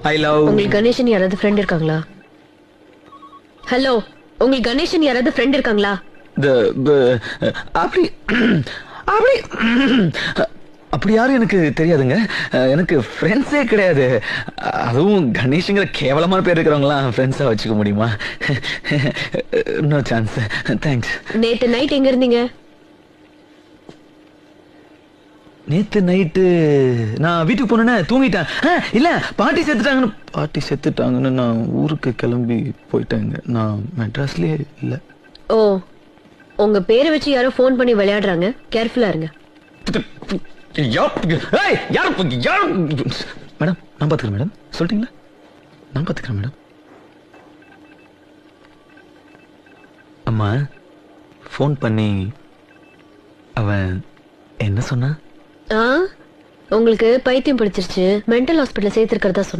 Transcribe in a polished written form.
I love. உங்களுக்கு கணேசன் யாராவது friend இருக்காங்களா? ஹலோ, உங்களுக்கு கணேசன் யாராவது ஃப்ரெண்ட் இருக்காங்களா? அப்படி அப்படி அப்படி யாரும் எனக்கு தெரியாதுங்க. எனக்கு ஃப்ரெண்ட்ஸே கிடையாது. அதுவும் கணேஷ்ங்கிற கேவலமான பேர் இருக்கிறவங்களாம் ஃப்ரெண்ட்ஸா வச்சுக்க முடியுமா? No chance. தேங்க்ஸ். நேத்து நைட் எங்க இருந்தீங்க? நேத்து நைட்டு நான் வீட்டுக்கு போனேன்னு தூங்கிட்டேன். இல்ல பாட்டி செத்துட்டாங்கன்னு நான் ஊருக்கு கிளம்பி போயிட்டேங்க. நான் மெட்ராஸ்லயே இல்ல. ஓ, உங்க பேரை வச்சு யாரோ ஃபோன் பண்ணி விளையாடுறாங்க, கேர்ஃபுல்லா இருங்க. மேடம் நான் பாத்துக்கிறேன். மேடம் சொல்லிட்டீங்களா? நான் பாத்துக்கிறேன் மேடம். அம்மா ஃபோன் பண்ணி அவன் என்ன சொன்னா? உங்களுக்கு பைத்தியம் பிடிச்சிருச்சு, மென்டல் ஹாஸ்பிட்டல் சேர்த்திருக்கிறதா சொன்னா.